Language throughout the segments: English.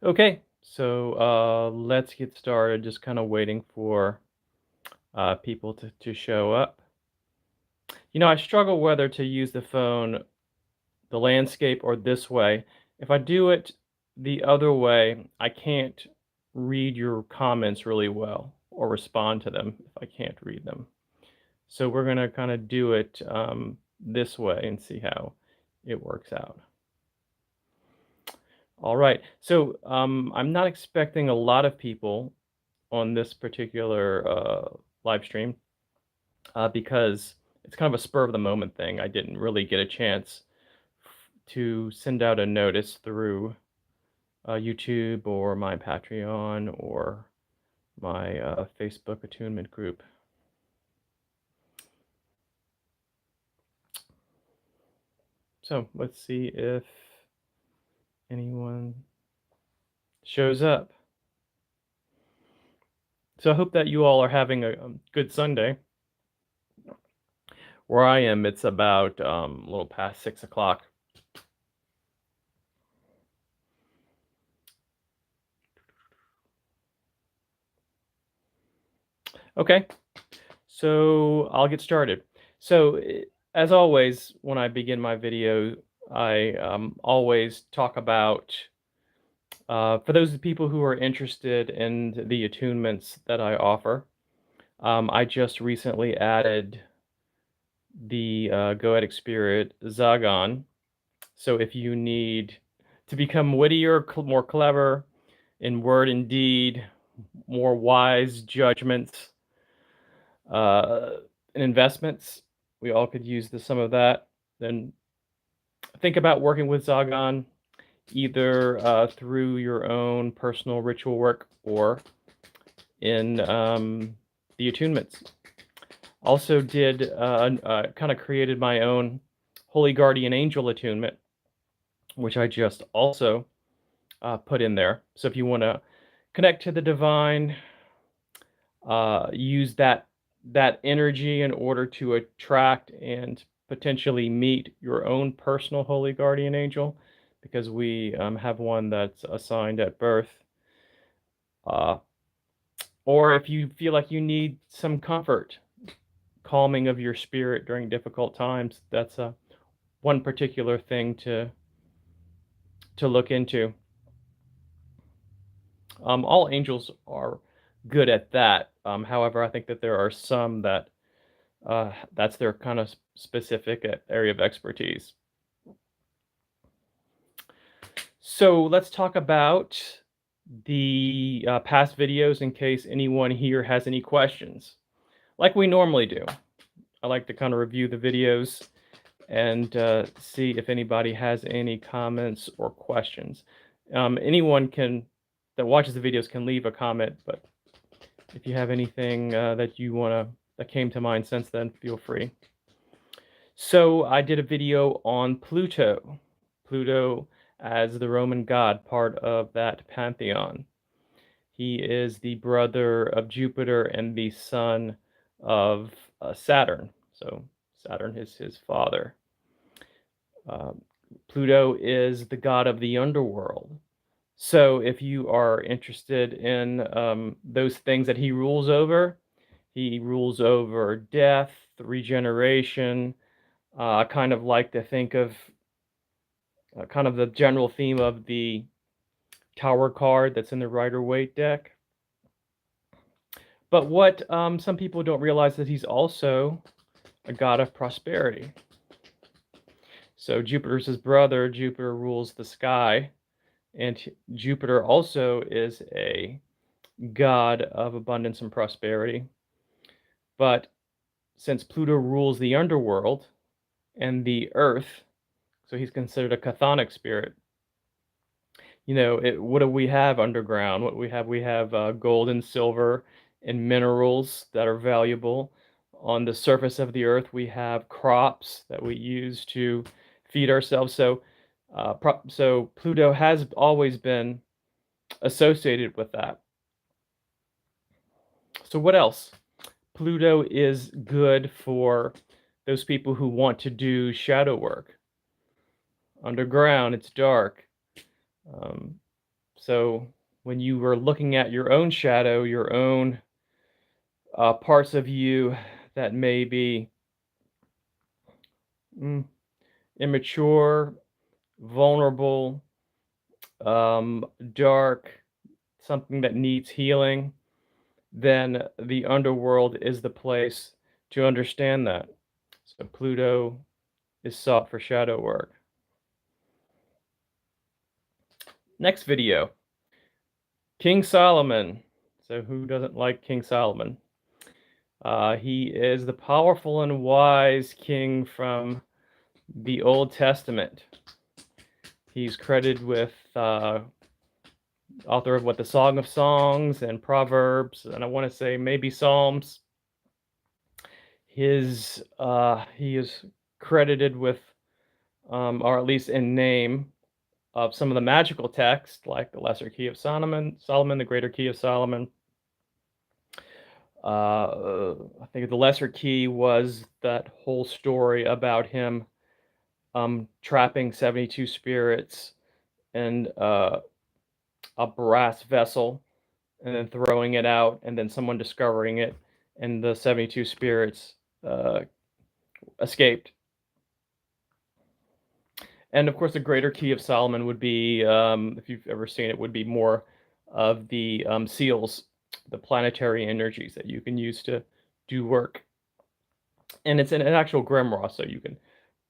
Okay, so let's get started. Just kind of waiting for people to show up. I struggle whether to use the phone, the landscape, or this way. If I do it the other way, I can't read your comments really well or respond to them if I can't read them. So we're going to kind of do it this way and see how it works out. All right. So I'm not expecting a lot of people on this particular live stream because it's kind of a spur of the moment thing. I didn't really get a chance to send out a notice through YouTube or my Patreon or my Facebook attunement group. So let's see if anyone shows up. So I hope that you all are having a good Sunday. Where I am, it's about a little past 6 o'clock. Okay, so I'll get started. So as always, when I begin my video, I always talk about, for those people who are interested in the attunements that I offer, I just recently added the Goetic Spirit Zagon. So if you need to become wittier, more clever in word and deed, more wise judgments, and investments, we all could use some of that. Then think about working with Zagon either through your own personal ritual work or in the attunements. Also did kind of created my own Holy Guardian Angel attunement, which I just also put in there. So if you want to connect to the divine, use that energy in order to attract and potentially meet your own personal holy guardian angel, because we have one that's assigned at birth. Or if you feel like you need some comfort, calming of your spirit during difficult times, that's one particular thing to look into. All angels are good at that. However, I think that there are some that that's their kind of specific area of expertise. So let's talk about the past videos in case anyone here has any questions. Like we normally do, I like to kind of review the videos and see if anybody has any comments or questions. Anyone that watches the videos can leave a comment, but if you have anything that came to mind since then, feel free. So I did a video on Pluto. Pluto as the Roman god, part of that pantheon. He is the brother of Jupiter and the son of Saturn. So Saturn is his father. Pluto is the god of the underworld. So if you are interested in those things that he rules over death, regeneration. I kind of like to think of kind of the general theme of the Tower card that's in the Rider-Waite deck. But what some people don't realize is that he's also a god of prosperity. So Jupiter's his brother. Jupiter rules the sky, and Jupiter also is a god of abundance and prosperity. But since Pluto rules the underworld and the earth, so he's considered a chthonic spirit. What do we have underground? What we have gold and silver and minerals that are valuable. On the surface of the earth, we have crops that we use to feed ourselves. So Pluto has always been associated with that. So what else? Pluto is good for those people who want to do shadow work. Underground, it's dark. So when you were looking at your own shadow, your own parts of you that may be mm, immature, vulnerable, dark, something that needs healing, then the underworld is the place to understand that. So Pluto is sought for shadow work. Next video, King Solomon. So who doesn't like King Solomon? He is the powerful and wise king from the Old Testament. He's credited with author of the Song of Songs and Proverbs, and I want to say maybe Psalms. He is credited with, or at least in name, of some of the magical texts, like the Lesser Key of Solomon, the Greater Key of Solomon. I think the Lesser Key was that whole story about him trapping 72 spirits in a brass vessel and then throwing it out, and then someone discovering it, and the 72 spirits escaped. And of course, the Greater Key of Solomon would be, if you've ever seen it, would be more of the seals, the planetary energies that you can use to do work. And it's an actual grimoire, so you can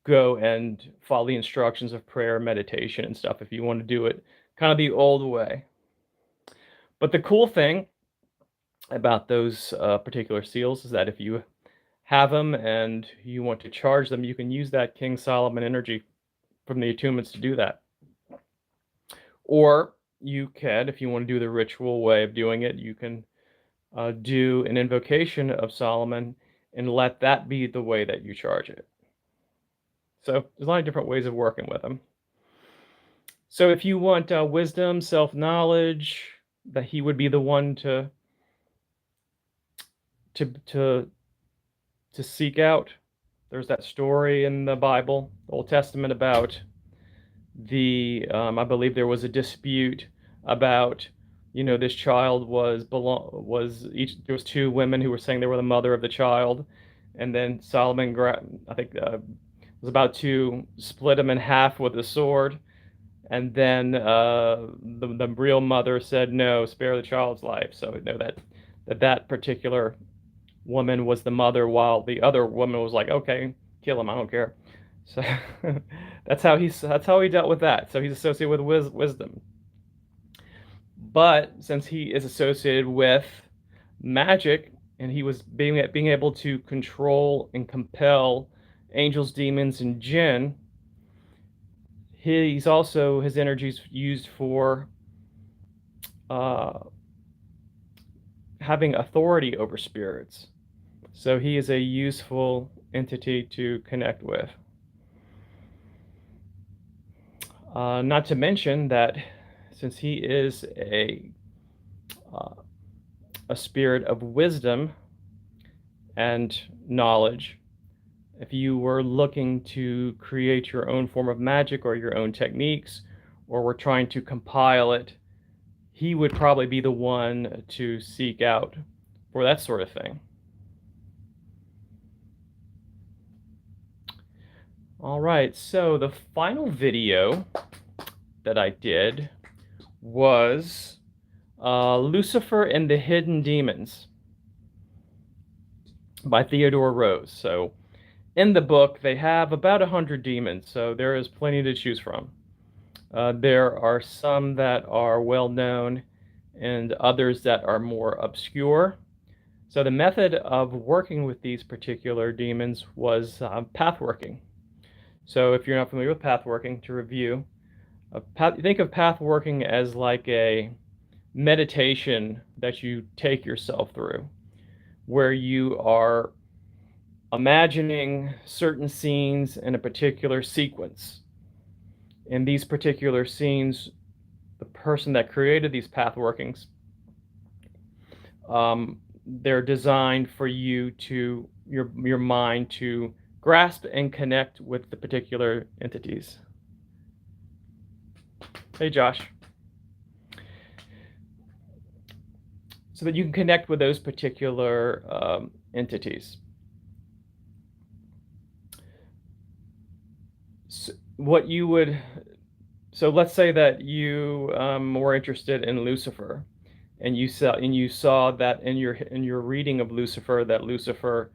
go and follow the instructions of prayer, meditation, and stuff if you want to do it kind of the old way. But the cool thing about those particular seals is that if you have them and you want to charge them, you can use that King Solomon energy from the attunements to do that. Or you can, if you want to do the ritual way of doing it, you can do an invocation of Solomon and let that be the way that you charge it. So there's a lot of different ways of working with them. So if you want wisdom, self-knowledge, that he would be the one to seek out. There's that story in the Bible, the Old Testament, about I believe there was a dispute about, this child there was two women who were saying they were the mother of the child, and then Solomon, I think, was about to split them in half with a sword, and then the real mother said, "No, spare the child's life." So that particular woman was the mother, while the other woman was like, "Okay, kill him, I don't care." So that's how he dealt with that. So he's associated with wisdom. But since he is associated with magic, and he was being able to control and compel angels, demons, and jinn, his energy's used for having authority over spirits. So he is a useful entity to connect with. Not to mention that since he is a spirit of wisdom and knowledge, if you were looking to create your own form of magic or your own techniques, or were trying to compile it, he would probably be the one to seek out for that sort of thing. All right, so the final video that I did was Lucifer and the Hidden Demons by Theodore Rose. So in the book, they have about 100 demons, so there is plenty to choose from. There are some that are well known and others that are more obscure. So the method of working with these particular demons was path working. So if you're not familiar with path working, to review, think of path working as like a meditation that you take yourself through, where you are imagining certain scenes in a particular sequence. In these particular scenes, the person that created these path workings, they're designed for you to your mind to grasp and connect with the particular entities. Hey, Josh. so that you can connect with those particular entities. So what you would so let's say that you were interested in Lucifer, and you saw that in your reading of Lucifer, that Lucifer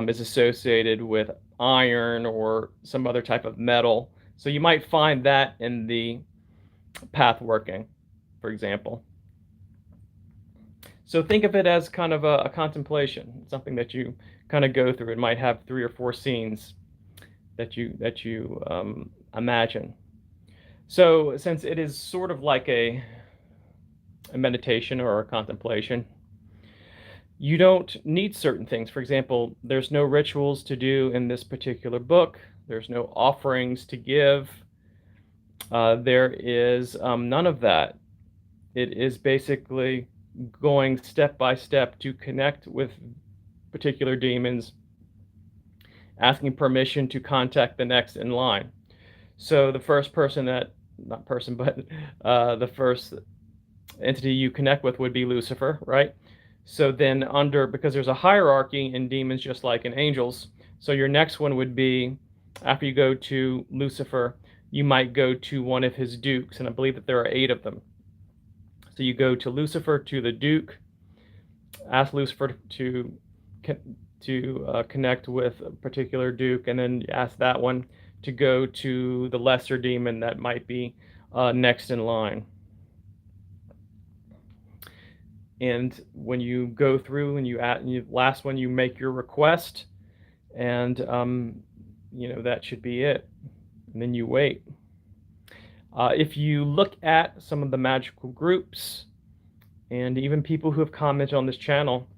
is associated with iron or some other type of metal. So you might find that in the path working, for example. So think of it as kind of a contemplation, something that you kind of go through. It might have 3 or 4 scenes that you imagine. So since it is sort of like a meditation or a contemplation, you don't need certain things. For example, there's no rituals to do in this particular book. There's no offerings to give. There is none of that. It is basically going step by step to connect with particular demons, asking permission to contact the next in line. So the first person that, not person, but the first entity you connect with would be Lucifer, right? So then because there's a hierarchy in demons just like in angels, so your next one would be, after you go to Lucifer, you might go to one of his dukes, and I believe that there are 8 of them. So you go to Lucifer, to the duke, ask Lucifer to connect with a particular duke, and then ask that one to go to the lesser demon that might be next in line. And when you go through and last one, you make your request, and that should be it. And then you wait. If you look at some of the magical groups and even people who have commented on this channel,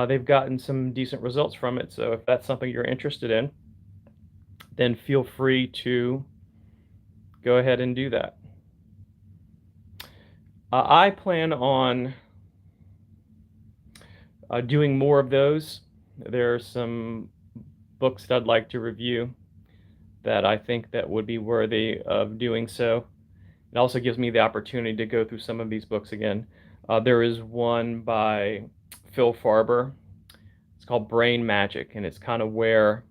they've gotten some decent results from it. So if that's something you're interested in, then feel free to go ahead and do that. I plan on doing more of those. There are some books that I'd like to review that I think that would be worthy of doing so. It also gives me the opportunity to go through some of these books again. There is one by Phil Farber. It's called Brain Magic, and it's kind of where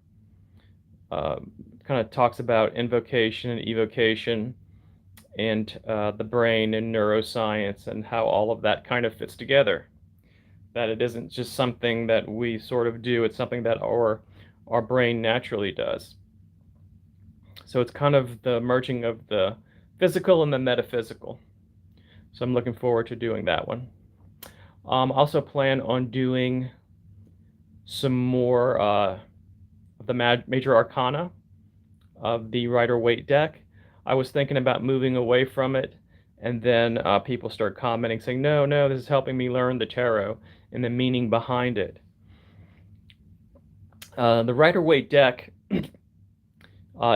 kind of talks about invocation and evocation and the brain and neuroscience and how all of that kind of fits together. That it isn't just something that we sort of do, it's something that our brain naturally does. So it's kind of the merging of the physical and the metaphysical. So I'm looking forward to doing that one. Also plan on doing some more of the major arcana of the Rider-Waite deck. I was thinking about moving away from it, and then people start commenting saying, no, this is helping me learn the tarot and the meaning behind it. The Rider-Waite deck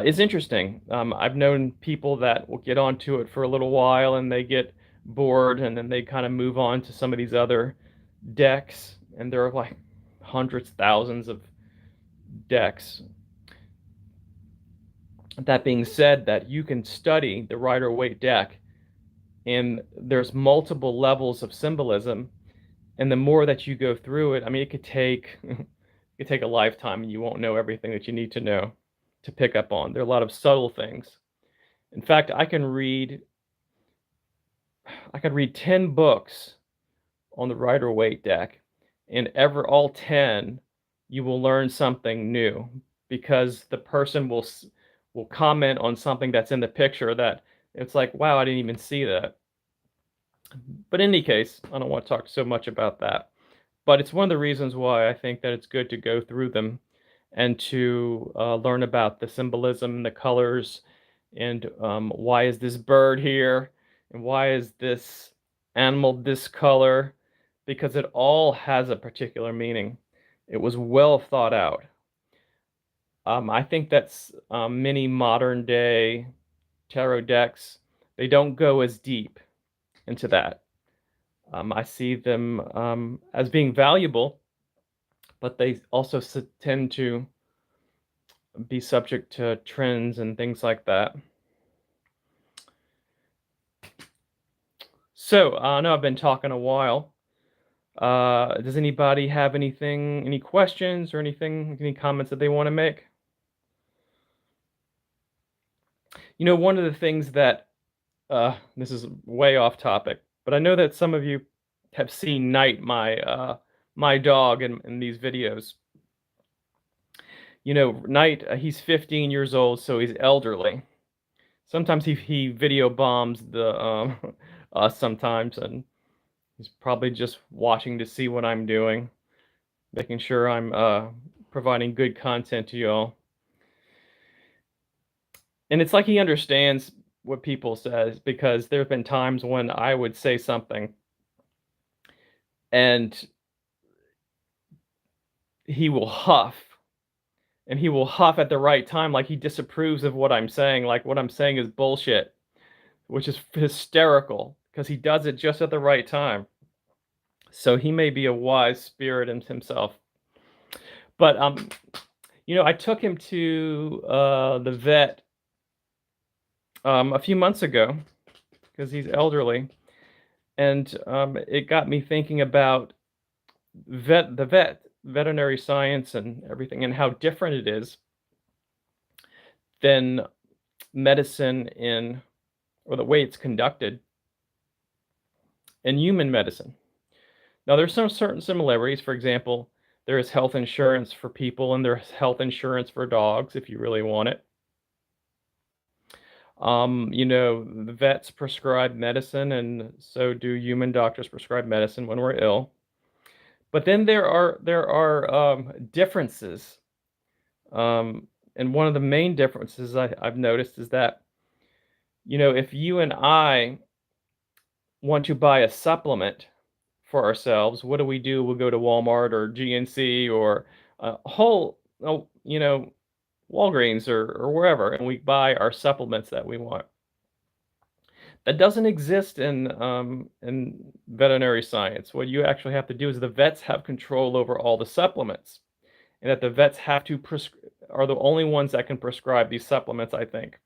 is interesting. I've known people that will get onto it for a little while and they get bored, and then they kind of move on to some of these other decks, and there are like hundreds, thousands of decks. That being said, that you can study the Rider-Waite deck, and there's multiple levels of symbolism, and the more that you go through it, I mean, it could take a lifetime, and you won't know everything that you need to know to pick up on. There are a lot of subtle things. In fact, I could read 10 books on the Rider-Waite deck, and all 10 you will learn something new, because the person will comment on something that's in the picture that it's like, wow, I didn't even see that. But in any case, I don't want to talk so much about that. But it's one of the reasons why I think that it's good to go through them and to learn about the symbolism, the colors, and why is this bird here, and why is this animal this color, because it all has a particular meaning. It was well thought out. I think that's many modern day tarot decks, they don't go as deep into that. I see them as being valuable, but they also tend to be subject to trends and things like that. So I know I've been talking a while. Does anybody have any questions or any comments that they want to make? One of the things that this is way off topic, but I know that some of you have seen Knight, my dog, in these videos. Knight, he's 15 years old, so he's elderly. Sometimes he video bombs the us sometimes, and he's probably just watching to see what I'm doing, making sure I'm providing good content to y'all. And it's like he understands what people says, because there have been times when I would say something and he will huff, and he will huff at the right time, like he disapproves of what I'm saying, like what I'm saying is bullshit, which is hysterical because he does it just at the right time. So he may be a wise spirit in himself. But I took him to the vet a few months ago because he's elderly, and it got me thinking about veterinary science and everything, and how different it is than medicine or the way it's conducted in human medicine. Now, there's some certain similarities. For example, there is health insurance for people, and there's health insurance for dogs if you really want it. The vets prescribe medicine, and so do human doctors prescribe medicine when we're ill. But then there are differences, and one of the main differences I've noticed is that, if you and I want to buy a supplement for ourselves, what do? We'll go to Walmart or GNC or Walgreens or wherever, and we buy our supplements that we want. That doesn't exist in veterinary science. What you actually have to do is the vets have control over all the supplements, and that the vets are the only ones that can prescribe these supplements, I think.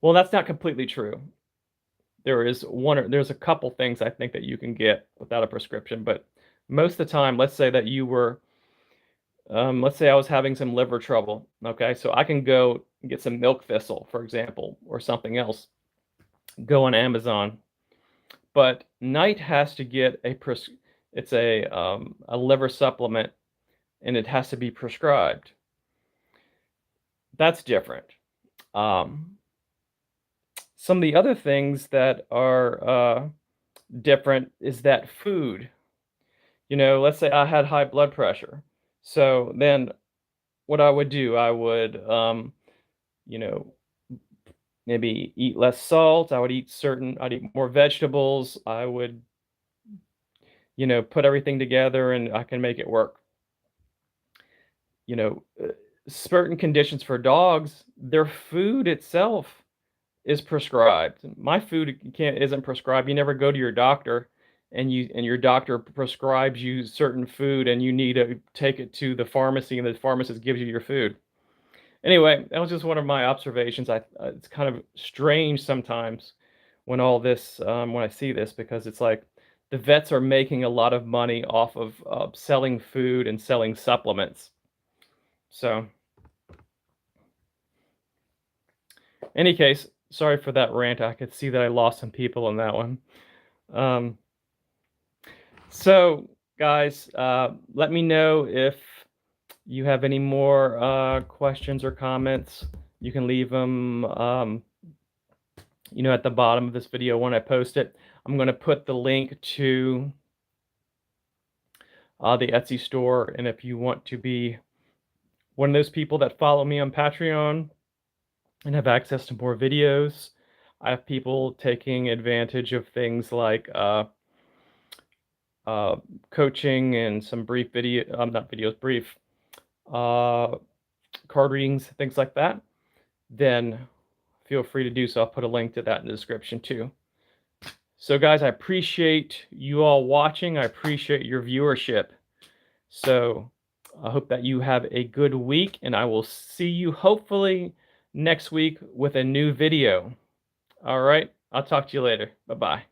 Well, that's not completely true. There's a couple things I think that you can get without a prescription, but most of the time, let's say that let's say I was having some liver trouble. Okay, so I can go get some milk thistle, for example, or something else. Go on Amazon, but Knight has to get it's a liver supplement, and it has to be prescribed. That's different. Some of the other things that are different is that food. Let's say I had high blood pressure, so then what I would do, I would maybe eat less salt. I'd eat more vegetables. I would, put everything together, and I can make it work. Certain conditions for dogs, their food itself is prescribed. My food isn't prescribed. You never go to your doctor and your doctor prescribes you certain food, and you need to take it to the pharmacy, and the pharmacist gives you your food. Anyway, that was just one of my observations. It's kind of strange sometimes when I see this, because it's like the vets are making a lot of money off of selling food and selling supplements. So, any case, sorry for that rant. I could see that I lost some people in that one. So, guys, let me know if you have any more questions or comments. You can leave them at the bottom of this video when I post it. I'm going to put the link to the Etsy store, and if you want to be one of those people that follow me on Patreon and have access to more videos, I have people taking advantage of things like coaching and some brief card readings, things like that. Then feel free to do so. I'll put a link to that in the description too. So guys, I appreciate you all watching. I appreciate your viewership. So I hope that you have a good week, and I will see you hopefully next week with a new video. All right, I'll talk to you later. Bye-bye.